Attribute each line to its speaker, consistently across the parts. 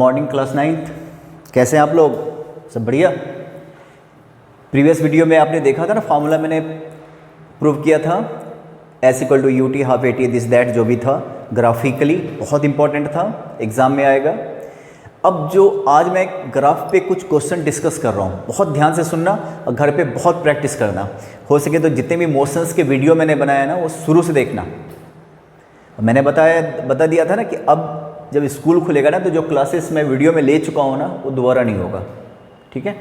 Speaker 1: Morning class 9th। कैसे हैं आप लोग? सब बढ़िया। प्रीवियस वीडियो में आपने देखा था ना, फार्मूला मैंने प्रूव किया था, S equal to u t half a t this that, जो भी था ग्राफिकली बहुत इंपॉर्टेंट था, एग्जाम में आएगा। अब जो आज मैं ग्राफ पे कुछ क्वेश्चन डिस्कस कर रहा हूँ, बहुत ध्यान से सुनना और घर पे बहुत प्रैक्टिस करना। हो सके तो जितने भी मोशंस के वीडियो मैंने बनाया ना, वो शुरू से देखना। मैंने बता दिया था ना कि अब जब स्कूल खुलेगा ना, तो जो क्लासेस मैं वीडियो में ले चुका हूँ ना, वो दोबारा नहीं होगा। ठीक है।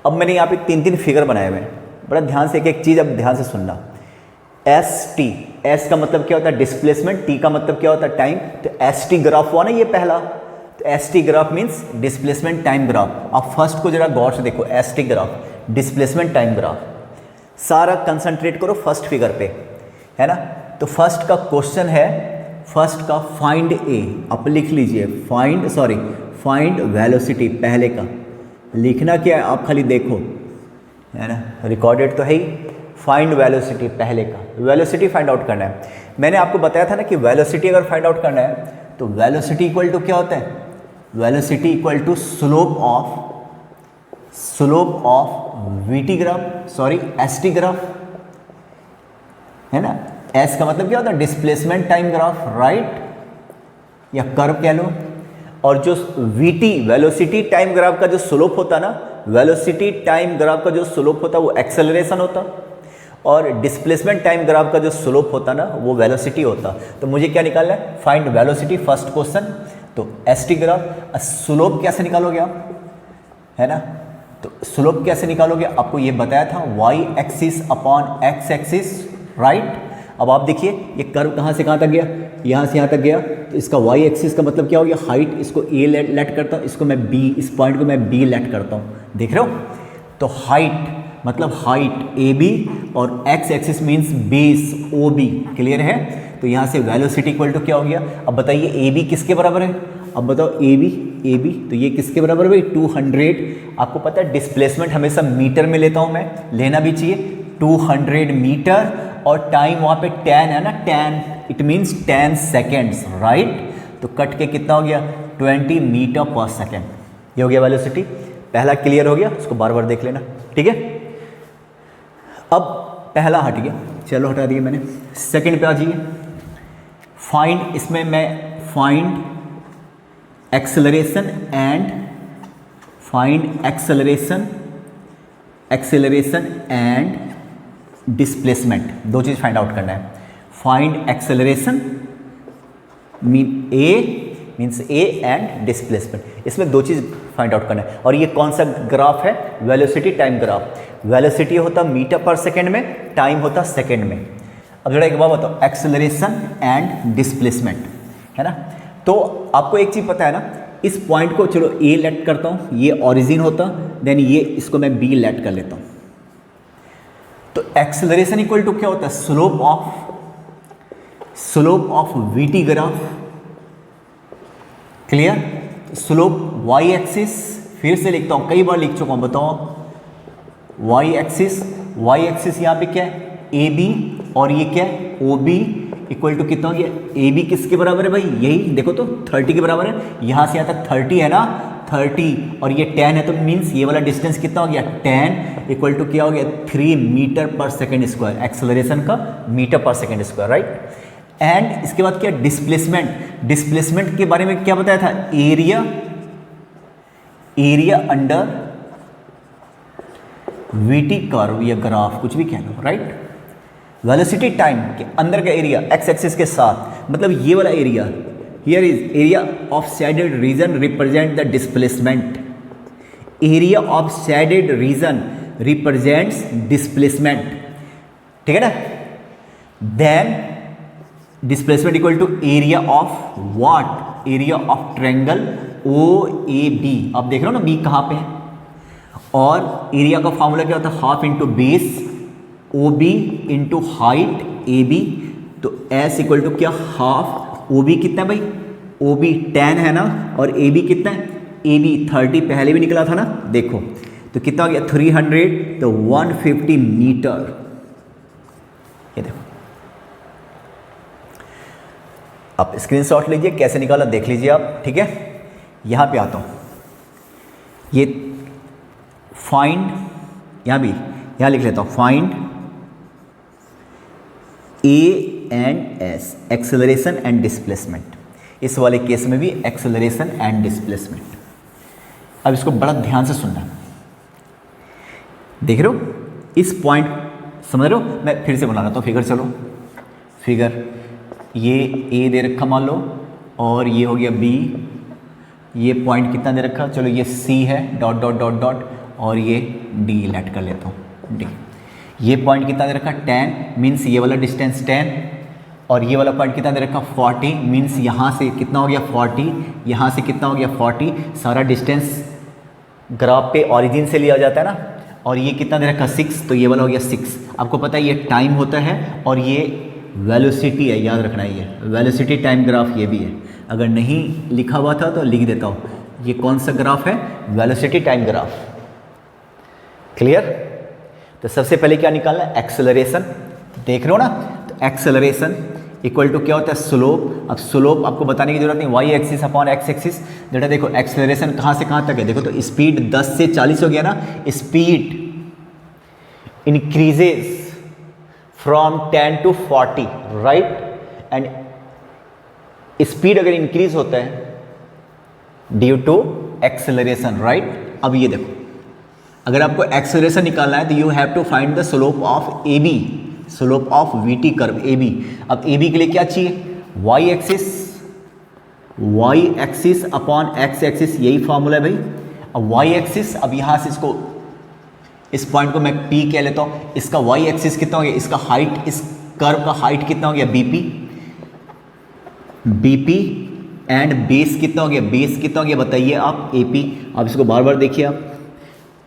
Speaker 1: अब मैंने यहाँ पे 3 फिगर बनाए हुए हैं, बड़ा ध्यान से एक चीज़ अब ध्यान से सुनना। एस का मतलब क्या होता है? डिस्प्लेसमेंट। टी का मतलब क्या होता है? टाइम। तो एस टी ग्राफ हुआ ना ये पहला, तो S T graph means displacement time graph. आप फर्स्ट को जरा गौर से देखो, S T graph, displacement time graph. सारा कंसंट्रेट करो फर्स्ट फिगर पे, है ना। तो फर्स्ट का क्वेश्चन है, फर्स्ट का फाइंड ए, आप लिख लीजिए फाइंड वेलोसिटी। पहले का लिखना क्या है आप खाली देखो, है ना, रिकॉर्डेड तो है ही। फाइंड वेलोसिटी, पहले का वेलोसिटी फाइंड आउट करना है। मैंने आपको बताया था ना कि वेलोसिटी अगर फाइंड आउट करना है तो वेलोसिटी इक्वल टू क्या होता है? Velocity equal to slope of VT graph, ST graph, है ना। एस का मतलब क्या होता है? डिस्प्लेसमेंट टाइम ग्राफ, राइट, या कर्व कह लो। और जो वीटी वेलोसिटी टाइम ग्राफ का जो स्लोप होता ना, वेलोसिटी टाइम ग्राफ का जो स्लोप होता वो एक्सेलरेशन होता, और डिस्प्लेसमेंट टाइम ग्राफ का जो स्लोप होता ना, वो वेलोसिटी होता। तो मुझे क्या निकालना है? Find velocity, first question. तो एस टी ग्राफ, स्लोप कैसे निकालोगे आप, है ना। तो स्लोप कैसे निकालोगे आपको ये बताया था, Y axis upon X axis, right. अब आप देखिए ये कर्व कहाँ से कहाँ तक गया, यहाँ से यहाँ तक गया। तो इसका वाई एक्सिस का मतलब क्या हो गया? हाइट। इसको ए लेट करता हूँ, इसको मैं बी, इस पॉइंट को मैं बी लेट करता हूँ, देख रहे हो। तो हाइट मतलब हाइट ए बी, और X axis means base O B, clear है। तो यहाँ से वेलोसिटी इक्वल टू क्या हो गया? अब बताइए ए बी किसके बराबर है? अब बताओ ए बी, तो ये किसके बराबर है भाई? 200। आपको पता है डिस्प्लेसमेंट हमेशा मीटर में लेता हूँ मैं, लेना भी चाहिए। 200 मीटर, और टाइम वहाँ पे 10 है ना, 10, इट मीन्स 10 सेकेंड्स, राइट। तो कट के कितना हो गया? 20 मीटर पर सेकेंड। ये हो गया वेलोसिटी। पहला क्लियर हो गया, उसको बार बार देख लेना, ठीक है। अब पहला हट गया, चलो हटा दिया मैंने। सेकंड पे आ जाइए। फाइंड, इसमें मैं फाइंड एक्सेलरेशन एंड डिस्प्लेसमेंट, दो चीज फाइंड आउट करना है। Find acceleration means A and displacement, इसमें दो चीज फाइंड आउट करना है। और ये कौन सा ग्राफ है? Velocity time graph. वेलोसिटी होता मीटर पर सेकेंड में, टाइम होता सेकेंड में। अब जरा एक बात बताओ, एक्सेलरेशन एंड डिस्प्लेसमेंट, है ना। तो आपको एक चीज पता है ना, इस पॉइंट को चलो ए लेट करता हूं, ये ओरिजिन होता, देन ये इसको मैं बी लेट कर लेता हूं। तो एक्सेलरेशन इक्वल टू क्या होता है? Slope of VT graph, clear. Slope Y axis, फिर से लिखता हूं, कई बार लिख चुका हूं, बताओ। वाई एक्सिस यहाँ पे क्या है? ए बी, और ये क्या है? ओ बी, इक्वल टू कितना हो गया? ए बी किसके बराबर है भाई? यही देखो तो 30 के बराबर है। यहाँ से यहाँ तक 30 है ना, 30, और ये 10 है, तो मीन्स ये वाला डिस्टेंस कितना हो गया? 10 इक्वल टू क्या हो गया? 3 metre per second square, acceleration का metre per second square, right. And इसके बाद क्या? डिस्प्लेसमेंट के बारे में क्या बताया था? एरिया अंडर वीटी कर्व या ग्राफ, कुछ भी कह लो, राइट। वेलोसिटी टाइम के अंदर का एरिया एक्स एक्सिस के साथ, मतलब ये वाला area, here is area of shaded region represent the displacement. Area of shaded region represents displacement, ठीक है ना। Then displacement equal to area of what? Area of triangle O A B. आप देख रहे हो ना बी कहाँ पे है, और एरिया का फॉर्मूला क्या होता है? Half into base O B into height A B. तो एस इक्वल टू क्या? हाफ। ओ बी कितना है भाई? ओ बी 10 है ना, और ए बी कितना है? ए बी 30 पहले भी निकला था ना, देखो तो कितना हो गया? 300, तो 150 मीटर। ये देखो, आप स्क्रीनशॉट लीजिए, कैसे निकाला देख लीजिए आप, ठीक है। यहाँ पे आता हूँ, ये फाइंड, यहाँ भी यहाँ लिख लेता हूँ, find A and S, acceleration and displacement. इस वाले केस में भी एक्सेलरेशन एंड डिस्प्लेसमेंट। अब इसको बड़ा ध्यान से सुनना, देख रहे हो इस पॉइंट, समझ रहे हो? मैं फिर से बना रहा हूँ, फिगर चलो, फिगर ये ए दे रखा मान लो, और ये हो गया बी, ये पॉइंट कितना दे रखा, चलो ये सी है, डॉट डॉट डॉट डॉट, और ये डी लेट कर लेता हूँ, डी। ये पॉइंट कितना दे रखा 10, मीन्स ये वाला डिस्टेंस 10, और ये वाला पॉइंट कितना दे रखा 40, मीन्स यहाँ से कितना हो गया 40, यहाँ से कितना हो गया 40। सारा डिस्टेंस ग्राफ पे ऑरिजिन से लिया जाता है ना, और ये कितना दे रखा 6, तो ये वाला हो गया 6। आपको पता है ये टाइम होता है और ये वेलोसिटी है, याद रखना है, ये वेलोसिटी टाइम ग्राफ ये भी है। अगर नहीं लिखा हुआ था तो लिख देता हूँ, ये कौन सा ग्राफ है, वेलोसिटी टाइम ग्राफ। क्लियर? तो सबसे पहले क्या निकालना है, एक्सेलरेशन, देख रहे हो ना, तो एक्सेलरेशन इक्वल टू क्या होता है, स्लोप। अब स्लोप आपको बताने की जरूरत नहीं, Y axis upon X axis. बेटा देखो एक्सेलरेशन कहाँ से कहाँ तक है, देखो तो स्पीड 10 से 40 हो गया ना, speed increases from 10 to 40, right. And speed अगर इंक्रीज होता है ड्यू टू एक्सेलरेशन, राइट। अब ये देखो, अगर आपको एक्सेलरेशन निकालना है तो you have to find the slope of A B, slope of VT curve A B. अब ए बी के लिए क्या चाहिए, Y axis upon X axis, यही फॉर्मूला है भाई। अब वाई एक्सिस, अब यहाँ से इसको, इस पॉइंट को मैं पी कह लेता हूँ, इसका वाई एक्सिस कितना हो गया, इसका हाइट, इस कर्व का हाइट कितना हो गया बीपी, एंड बेस कितना हो गया, बेस कितना हो गया बताइए आप, एपी। अब इसको बार बार देखिए आप,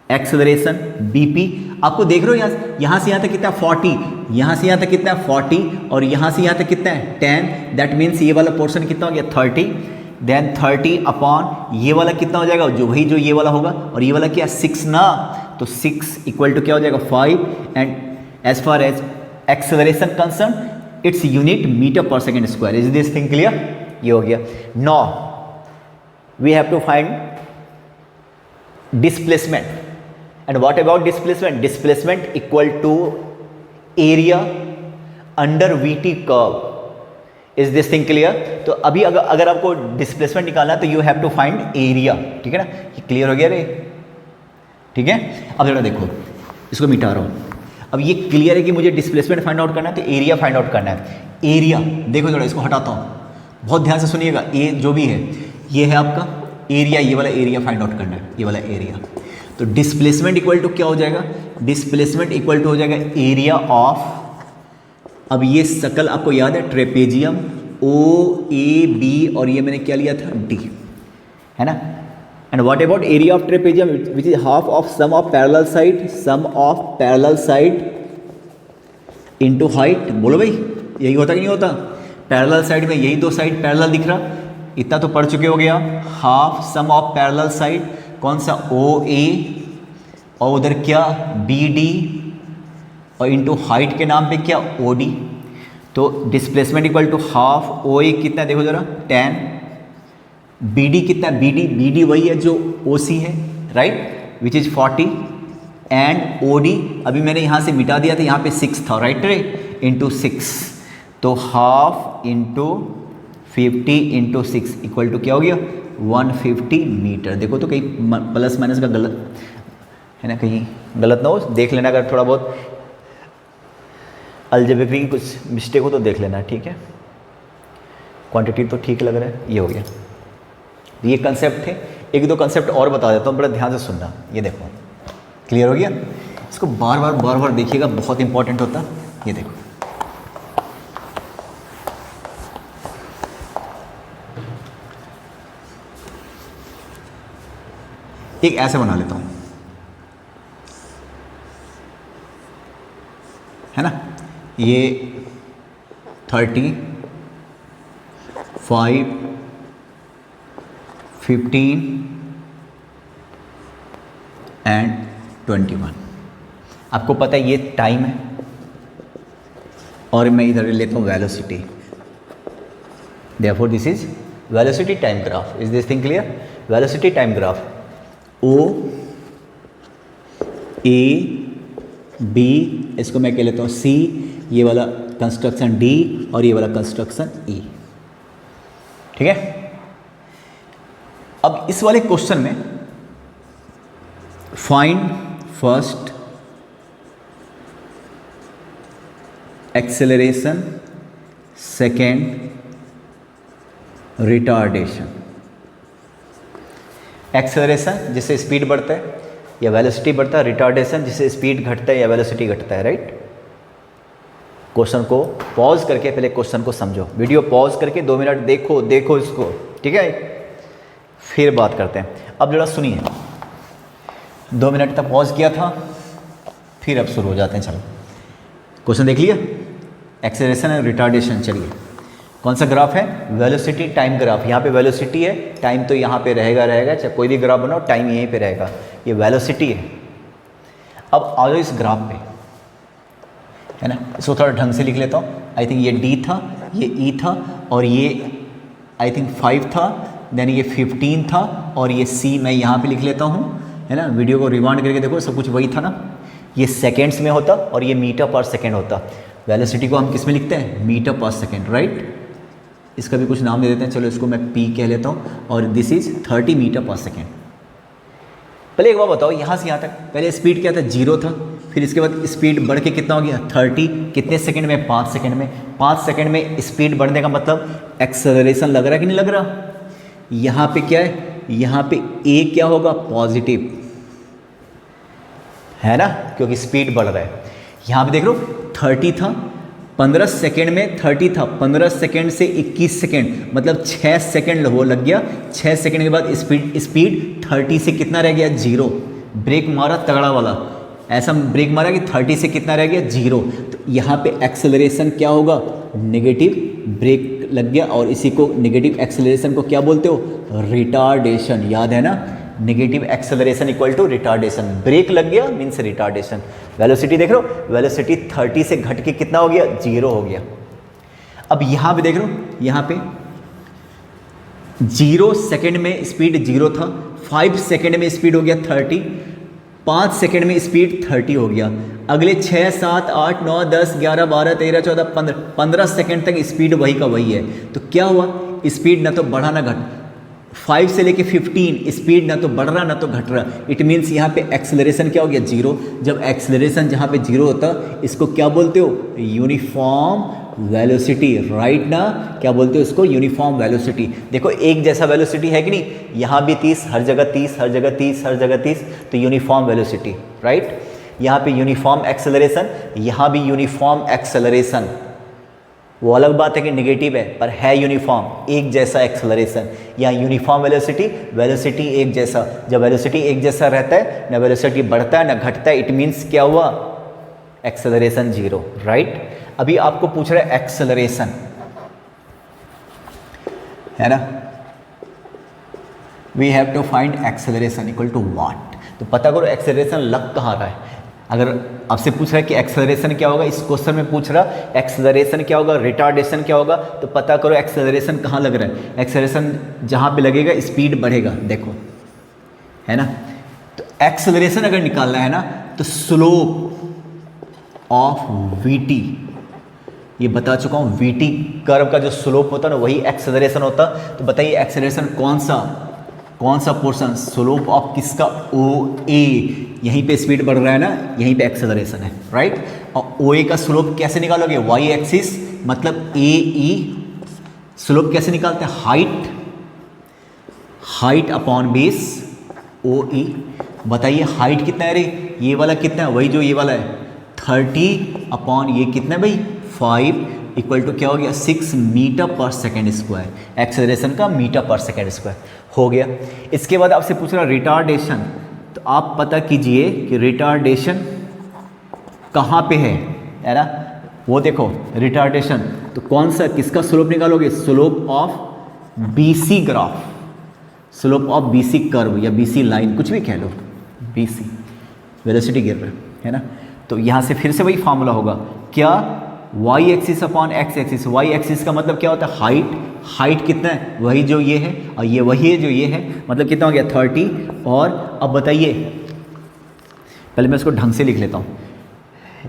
Speaker 1: एक्सेलरेशन बीपी, आपको देख रहे हो यहाँ से यहाँ तक कितना है 40, यहाँ से यहाँ तक कितना है 40, और यहाँ से यहाँ तक कितना है 10, दैट मीन्स ये वाला पोर्शन कितना हो गया 30, देन 30 अपॉन ये वाला कितना हो जाएगा, जो वही जो ये वाला होगा, और ये वाला क्या 6 ना, तो 6 इक्वल टू क्या हो जाएगा 5, and as far as acceleration concern its unit metre per second square. Is this thing clear? ये हो गया। Now we have to find displacement, and what about displacement, displacement equal to area under VT curve. Is this thing clear? तो अभी अगर आपको displacement निकालना है तो you have to find area, ठीक है ना, ये क्लियर हो गया रे, ठीक है। अब जरा देखो, इसको मिटा रहा हूँ, अब ये क्लियर है कि मुझे डिस्प्लेसमेंट फाइंड आउट करना है, तो एरिया फाइंड आउट करना है। एरिया देखो जरा, इसको हटाता हूँ, बहुत ध्यान से सुनिएगा, ए जो भी है ये है आपका एरिया, ये वाला एरिया फाइंड आउट करना है, ये वाला एरिया। तो डिस्प्लेसमेंट इक्वल टू क्या हो जाएगा, डिस्प्लेसमेंट इक्वल टू हो जाएगा एरिया ऑफ, अब ये सकल आपको याद है ट्रेपेजियम ओ ए बी, और ये मैंने क्या लिया था डी, है ना। And what about area of trapezium which is half of sum of parallel side, sum of parallel side into height. बोलो भाई, यही होता कि नहीं होता, पैरेलल साइड में यही दो साइड पैरेलल दिख रहा, इतना तो पढ़ चुके हो गया। Half sum of parallel side कौन सा, ओ ए, और उधर क्या बी डी, और इनटू हाइट के नाम पे क्या ओ डी। तो displacement equal to half O A कितना देखो जरा 10, बी डी कितना, बी डी वही है जो ओ सी है, right, which is 40, and O D अभी मैंने यहाँ से मिटा दिया था, यहाँ पे 6 था, राइट रे, इंटू 6, तो half into 50 into 6 equal to क्या हो गया 150 मीटर। देखो तो कहीं प्लस माइनस का गलत है ना, कहीं गलत ना हो, देख लेना, अगर थोड़ा बहुत अलजेब्रिक की कुछ मिस्टेक हो तो देख लेना, ठीक है। क्वांटिटी तो ठीक लग रहा है, ये हो गया। ये कंसेप्ट थे, एक दो कंसेप्ट और बता देता हूँ, बड़ा ध्यान से सुनना। ये देखो क्लियर हो गया, इसको बार बार देखिएगा, बहुत इंपॉर्टेंट होता। ये देखो, एक ऐसे बना लेता हूँ, है ना, ये 30, 5, 15 एंड 21। आपको पता है ये टाइम है, और मैं इधर लेता हूँ velocity, therefore this is velocity time graph. Is this thing clear? Velocity time graph, O A B, इसको मैं कह लेता हूँ सी, ये वाला कंस्ट्रक्शन डी और ये वाला कंस्ट्रक्शन ई। ठीक है, अब इस वाले क्वेश्चन में find first acceleration, second retardation. Acceleration जिससे स्पीड बढ़ता है या वेलोसिटी बढ़ता है, रिटार्डेशन जिससे स्पीड घटता है या वेलोसिटी घटता है, राइट। क्वेश्चन को पॉज करके पहले क्वेश्चन को समझो, वीडियो पॉज करके 2 मिनट देखो इसको, ठीक है, फिर बात करते हैं। अब जरा सुनिए, 2 मिनट तक पॉज किया था, फिर अब शुरू हो जाते हैं। चलो क्वेश्चन देख लिया, एक्सेलरेशन एंड रिटार्डेशन। चलिए कौन सा ग्राफ है, वेलोसिटी टाइम ग्राफ। यहाँ पे वेलोसिटी है, टाइम तो यहाँ पे रहेगा, चाहे कोई भी ग्राफ बनाओ टाइम यहीं पे रहेगा, ये वेलोसिटी है। अब आ जाओ इस ग्राफ पे, है ना, इसको थोड़ा ढंग से लिख लेता हूँ। आई थिंक ये डी था, ये ई था, और ये आई थिंक 5 था, देन ये 15 था, और ये सी मैं यहाँ पे लिख लेता हूँ, है ना। वीडियो को रिवाइंड करके देखो, सब कुछ वही था ना। ये सेकेंड्स में होता और ये मीटर पर सेकेंड होता। वेलोसिटी को हम किस में लिखते हैं, मीटर पर सेकेंड, राइट। इसका भी कुछ नाम दे देते हैं, चलो इसको मैं पी कह लेता हूँ, और this is 30 metre per second. पहले एक बार बताओ, यहाँ से यहाँ तक पहले स्पीड क्या था, 0 था, फिर इसके बाद स्पीड बढ़ के कितना हो गया 30, कितने सेकंड में, 5 सेकंड में। 5 सेकंड में स्पीड बढ़ने का मतलब एक्सेलरेशन लग रहा है कि नहीं लग रहा। यहाँ पे क्या है, यहाँ पे ए क्या होगा, पॉजिटिव, है ना, क्योंकि स्पीड बढ़ रहा है। यहाँ पे देख लो 30 था, 15 सेकेंड में 30 था, 15 सेकेंड से 21 सेकेंड, मतलब 6 सेकेंड वो लग गया। 6 सेकेंड के बाद स्पीड 30 से कितना रह गया, 0। ब्रेक मारा तगड़ा वाला, ऐसा ब्रेक मारा कि 30 से कितना रह गया, 0। तो यहाँ पे एक्सेलरेशन क्या होगा, नेगेटिव ब्रेक लग गया, और इसी को नेगेटिव एक्सेलरेशन को क्या बोलते हो, रिटार्डेशन। याद है ना, negative acceleration equal to retardation. Brake लग गया मीन्स रिटार्डेशन। वेलोसिटी देख रहे हो, वेलोसिटी 30 से घट के कितना हो गया, 0 हो गया। अब यहाँ पे देख रहे हो, यहाँ पे 0 सेकेंड में स्पीड 0 था, 5 सेकेंड में स्पीड हो गया 30, 5 सेकेंड में स्पीड 30 हो गया। अगले 6, 7, 8, 9, 10, 11, 12, 13, 14, 15 सेकेंड तक स्पीड वही का वही है। तो क्या हुआ, स्पीड ना तो बढ़ा ना घट, 5 से लेके 15 स्पीड ना तो बढ़ रहा ना तो घट रहा। इट मीन्स यहाँ पे एक्सेलरेशन क्या हो गया, 0। जब एक्सेलरेशन जहाँ पे 0 होता, इसको क्या बोलते हो, यूनिफॉर्म वेलोसिटी, राइट ना। क्या बोलते हो इसको, यूनिफॉर्म वेलोसिटी। देखो एक जैसा वेलोसिटी है कि नहीं, यहाँ भी 30, हर जगह 30, हर जगह 30, हर जगह 30, तो यूनिफॉर्म वेलोसिटी, राइट। यहाँ पे यूनिफॉर्म एक्सेलरेशन, यहाँ भी यूनिफॉर्म एक्सेलरेशन। वो अलग बात है कि निगेटिव है, पर है यूनिफॉर्म, एक जैसा एक्सेलरेशन। यहाँ यूनिफॉर्म वेलोसिटी, वेलोसिटी एक जैसा। जब वेलोसिटी एक जैसा रहता है, ना वेलोसिटी बढ़ता है ना घटता है, इट मीन्स क्या हुआ, एक्सेलरेशन 0, राइट। अभी आपको पूछ रहा है एक्सेलरेशन, है ना, we have to find acceleration equal to what. तो पता करो एक्सेलरेशन लग कहाँ रहा है। अगर आपसे पूछ रहा है कि एक्सेलरेशन क्या होगा, इस क्वेश्चन में पूछ रहा एक्सेलरेशन क्या होगा, रिटार्डेशन क्या होगा, तो पता करो एक्सेलरेशन कहाँ लग रहा है। एक्सेलरेशन जहाँ पे लगेगा स्पीड बढ़ेगा, देखो, है ना। तो एक्सेलरेशन अगर निकालना है ना, तो स्लोप ऑफ वीटी, ये बता चुका हूँ, वीटी कर्व का जो स्लोप होता है ना, वही एक्सेलरेशन होता। तो बताइए एक्सेलरेशन कौन सा पोर्शन, स्लोप ऑफ किसका, ओ ए। यहीं पे स्पीड बढ़ रहा है ना, यहीं पे एक्सेलरेशन है, राइट। और ओ ए का स्लोप कैसे निकालोगे, वाई एक्सिस, मतलब ए ई। स्लोप कैसे निकालते हैं, हाइट अपॉन बेस, ओ ई। बताइए हाइट कितना है रे, ये वाला कितना है, वही जो ये वाला है, 30 अपॉन ये कितना है भाई, 5 इक्वल टू क्या हो गया, 6 metre per second square. Acceleration का मीटर पर सेकेंड स्क्वायर हो गया। इसके बाद आपसे पूछ रहा रिटार्डेशन, तो आप पता कीजिए कि रिटार्डेशन कहाँ पे है ना। वो देखो रिटार्डेशन, तो कौन सा, किसका स्लोप निकालोगे, slope of BC graph, slope of BC curve या बीसी लाइन, कुछ भी कह लो, बीसी वेलोसिटी गिर रहा है ना। तो यहाँ से फिर से वही फार्मूला होगा क्या, Y axis upon X axis. Y axis का मतलब क्या होता है? हाइट। हाइट कितना है? वही जो ये है, और ये वही है जो ये है, मतलब कितना हो गया? 30। और अब बताइए, पहले मैं इसको ढंग से लिख लेता हूँ।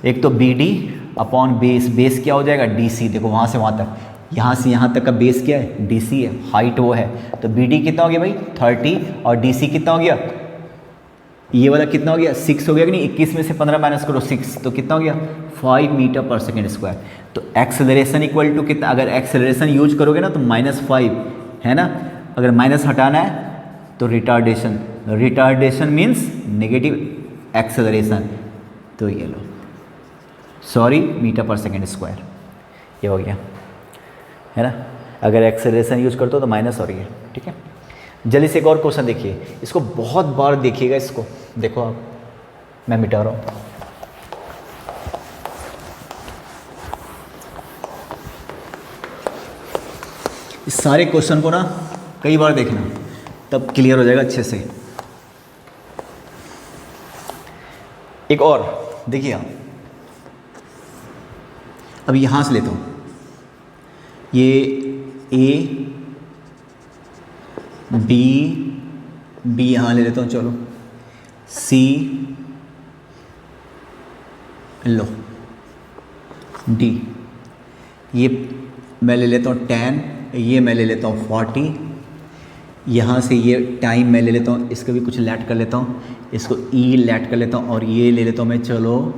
Speaker 1: एक तो B D upon base, base क्या हो जाएगा? D C. देखो वहाँ से वहाँ तक, यहाँ से यहाँ तक का बेस क्या है? डी सी है, हाइट वो है। तो बी डी कितना हो गया भाई? 30, और डी सी कितना हो गया? ये वाला कितना हो गया? 6 हो गया कि नहीं? 21 में से 15 माइनस करो 6, तो कितना हो गया? 5 मीटर पर सेकेंड स्क्वायर। तो एक्सेलरेशन इक्वल टू कितना? अगर एक्सेलरेशन यूज करोगे ना तो -5 है ना। अगर माइनस हटाना है तो retardation. Retardation means negative acceleration. तो ये लो, sorry, metre per second square, ये हो गया, है ना। अगर एक्सेलरेशन यूज करते हो तो माइनस हो रही है, ठीक है। जल्दी से एक और क्वेश्चन देखिए, इसको बहुत बार देखिएगा, इसको देखो आप, मैं मिटा रहा हूँ। इस सारे क्वेश्चन को ना कई बार देखना, तब क्लियर हो जाएगा अच्छे से। एक और देखिए आप, अब यहाँ से लेता हूँ, ये ए बी यहाँ ले लेता हूँ, चलो सी लो, डी, ये मैं ले लेता हूँ 10, ये मैं ले लेता हूँ 40, यहाँ से ये टाइम मैं ले लेता हूँ, इसको भी कुछ लैट कर लेता हूँ, इसको ई लैट कर लेता हूँ, और ये ले लेता हूँ मैं, चलो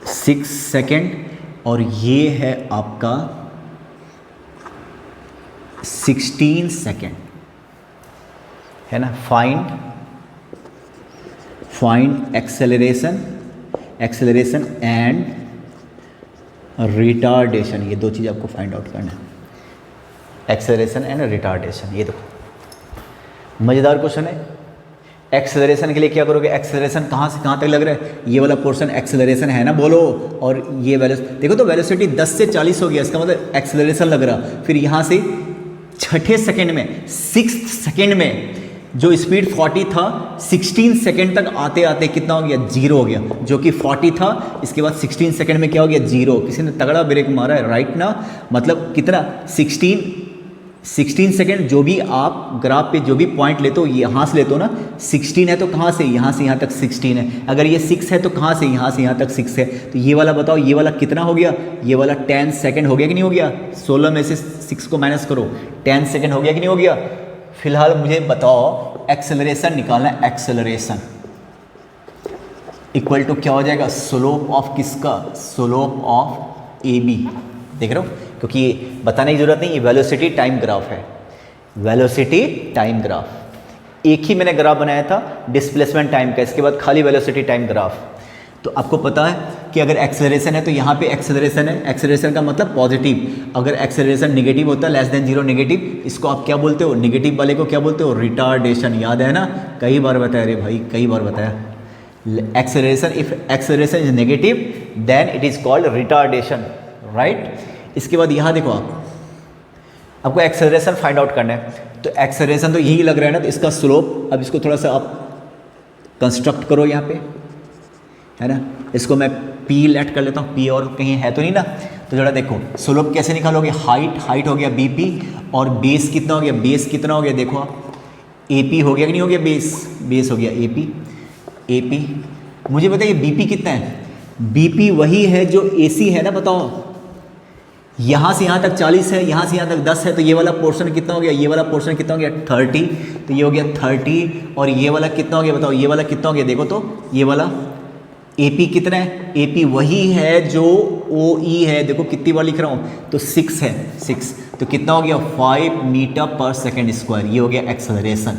Speaker 1: 6 सेकेंड, और ये है आपका 16 सेकेंड, है ना। फाइंड एक्सेलरेशन एंड रिटार्डेशन, ये दो चीज़ आपको फाइंड आउट करना है, एक्सेलरेशन एंड रिटार्डेशन। ये देखो मज़ेदार क्वेश्चन है। एक्सेलरेशन के लिए क्या करोगे? एक्सेलरेशन कहाँ से कहाँ तक लग रहा है? ये वाला पोर्शन एक्सेलरेशन है ना, बोलो। और ये देखो तो वेलोसिटी 10 से 40 हो गया, इसका मतलब एक्सेलरेशन लग रहा। फिर यहाँ से छठे सेकेंड में, 6 सेकेंड में जो स्पीड 40 था, 16 सेकेंड तक आते आते कितना हो गया? 0 हो गया। जो कि 40 था, इसके बाद 16 सेकेंड में क्या हो गया? 0। किसी ने तगड़ा ब्रेक मारा है, राइट ना। मतलब कितना? 16 सेकेंड। जो भी आप ग्राफ पे जो भी पॉइंट लेते हो, यहाँ से लेते हो ना, 16 है तो कहाँ से? यहाँ से यहाँ तक 16 है। अगर ये 6 है तो कहाँ से? यहाँ से यहाँ तक 6 है। तो ये वाला बताओ, ये वाला कितना हो गया? ये वाला 10 सेकेंड हो गया कि नहीं हो गया? 16 में से 6 को माइनस करो, 10 सेकेंड हो गया कि नहीं हो गया? फिलहाल मुझे बताओ, एक्सेलरेशन निकालना है। एक्सेलरेशन इक्वल टू क्या हो जाएगा? स्लोप ऑफ किसका? Slope of A B. देख रहे हो, क्योंकि ये बताने की जरूरत नहीं, ये वेलोसिटी टाइम ग्राफ है। वेलोसिटी टाइम ग्राफ, एक ही मैंने ग्राफ बनाया था डिस्प्लेसमेंट टाइम का, इसके बाद खाली वेलोसिटी टाइम ग्राफ। तो आपको पता है कि अगर एक्सेलरेशन है तो यहाँ पे एक्सेलरेशन है, एक्सेलरेशन का मतलब पॉजिटिव। अगर एक्सेलरेशन नेगेटिव होता है, लेस देन 0 नेगेटिव, इसको आप क्या बोलते हो? नेगेटिव वाले को क्या बोलते हो? रिटार्डेशन। याद है ना, कई बार बताया रे भाई, कई बार बताया। Acceleration, if acceleration is negative then it is called retardation, right. इसके बाद यहाँ देखो, आपको एक्सेलरेशन फाइंड आउट करना है। तो एक्सेलरेशन तो यही लग रहा है ना, तो इसका स्लोप, अब इसको थोड़ा सा आप कंस्ट्रक्ट करो यहाँ पे, है ना। इसको मैं पी लेट कर लेता हूँ, पी और कहीं है तो नहीं ना। तो जरा देखो स्लोप कैसे निकालोगे? हाइट हो गया बीपी, और बेस कितना हो गया? बेस कितना हो गया? देखो आप, एपी हो गया कि नहीं हो गया? बेस हो गया एपी। मुझे बताइए बीपी कितना है? बीपी वही है जो एसी है ना, बताओ। यहाँ से यहाँ तक 40 है, यहाँ से यहाँ तक 10 है, तो ये वाला पोर्शन कितना हो गया? ये वाला पोर्शन कितना हो गया? 30। तो ये हो गया 30, और ये वाला कितना हो गया? बताओ, ये वाला कितना हो गया? देखो तो, ये वाला AP कितना है? AP वही है जो OE है, देखो कितनी बार लिख रहा हूँ, तो 6 है, 6। तो कितना हो गया? 5 मीटर पर सेकेंड स्क्वायर। ये हो गया acceleration,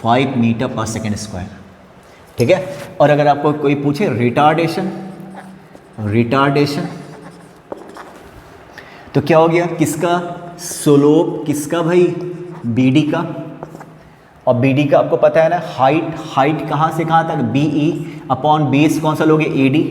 Speaker 1: 5 metre per second square, ठीक है। और अगर आपको कोई पूछे रिटार्डेशन, तो क्या हो गया? किसका स्लोप? किसका भाई? BD का। और BD का आपको पता है ना, हाइट कहाँ से कहाँ तक? BE अपॉन बेस कौन सा लोगे? AD,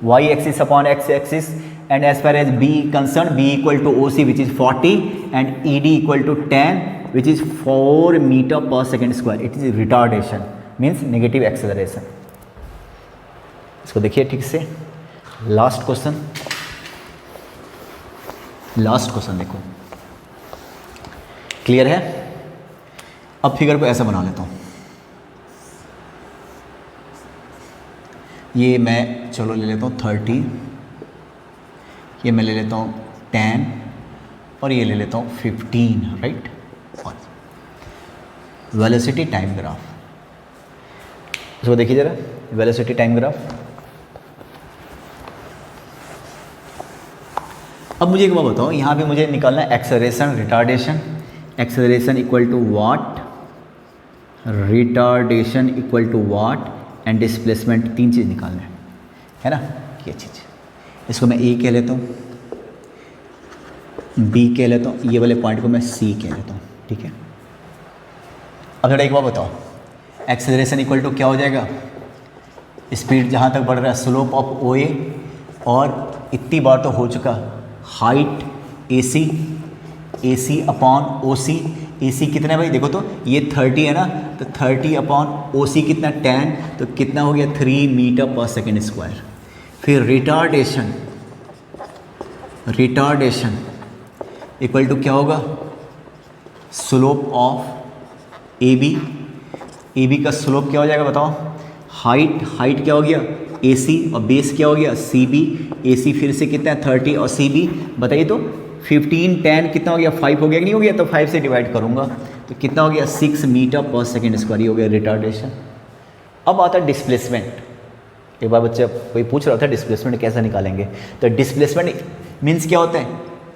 Speaker 1: y axis upon x axis, and as far as B concern, B equal to OC which is 40 and ED equal to 10 which is 4 metre per second square. It is retardation, means negative acceleration. इसको देखिए ठीक से, last question देखो, clear है? अब figure को ऐसा बना लेता हूँ, ये मैं चलो ले लेता हूँ 30, ये मैं ले लेता हूँ 10 और ये ले लेता हूँ 15, राइट? और वेलोसिटी टाइम ग्राफ, इसको देखिए जरा, वेलोसिटी टाइम ग्राफ। अब मुझे एक बात बताओ, यहाँ पे मुझे निकालना है acceleration retardation. Acceleration equal to what, retardation equal to what and displacement, 3 चीज़ निकालना है ना? ये चीज़, इसको मैं ए कह लेता हूँ, बी कह लेता हूँ, ये वाले पॉइंट को मैं सी कह लेता हूँ, ठीक है? अब थोड़ा एक बार बताओ, एक्सेलरेशन इक्वल टू क्या हो जाएगा? स्पीड जहाँ तक बढ़ रहा है, स्लोप ऑफ ओ ए, और इतनी बार तो हो चुका, हाइट ए सी अपॉन ओ सी। ए सी कितना है भाई? देखो तो ये 30 है ना, तो 30 अपॉन ओ सी कितना, 10, तो कितना हो गया 3 मीटर पर सेकेंड स्क्वायर। फिर रिटार्डेशन इक्वल टू क्या होगा? स्लोप ऑफ ए बी का स्लोप क्या हो जाएगा बताओ? हाइट क्या हो गया? ए सी, और बेस क्या हो गया? C B. ए सी फिर से कितना है? 30, और सी बी बताइए तो 15, 10 कितना हो गया? 5 हो गया कि नहीं हो गया? तो 5 से डिवाइड करूँगा तो कितना हो गया? 6 मीटर पर सेकेंड स्क्वायर, हो गया रिटार्डेशन। अब आता है डिस्प्लेसमेंट। एक बार बच्चे कोई पूछ रहा था डिस्प्लेसमेंट कैसे निकालेंगे, तो डिस्प्लेसमेंट मीन्स क्या होता है?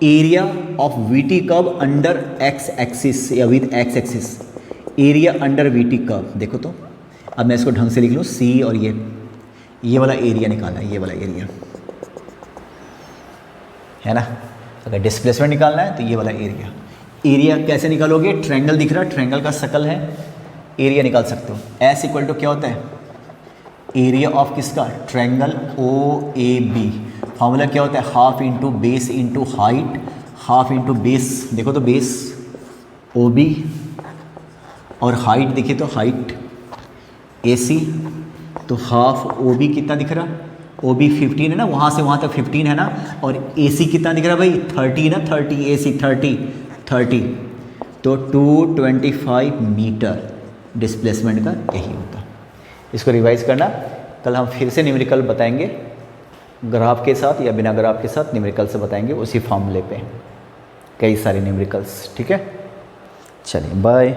Speaker 1: Area of VT curve under X axis या with X axis, area under VT curve. देखो तो अब मैं इसको ढंग से लिख लूँ, सी और ये वाला एरिया निकालना है, ये वाला एरिया है ना। अगर डिस्प्लेसमेंट निकालना है तो ये वाला एरिया कैसे निकालोगे? ट्रायंगल दिख रहा है, ट्रायंगल का सर्कल है, एरिया निकाल सकते हो। एस इक्वल टू क्या होता है? एरिया ऑफ किसका? Triangle O A B. Formula क्या होता है? Half into base into height, half into base, देखो तो बेस ओ बी, और हाइट देखिए तो हाइट ए सी, तो हाफ ओ बी कितना दिख रहा? ओ बी 15 है ना, वहाँ से वहाँ तक 15 है ना, और ए सी कितना दिख रहा भाई? 30 ना, 30 ए सी 30, तो 225 मीटर डिस्प्लेसमेंट का यही होता है। इसको रिवाइज करना, कल हम फिर से न्यूमेरिकल बताएंगे, ग्राफ के साथ या बिना ग्राफ के साथ न्यूमेरिकल से बताएंगे, उसी फॉर्मूले पे कई सारे न्यूमेरिकल्स, ठीक है? चलिए बाय।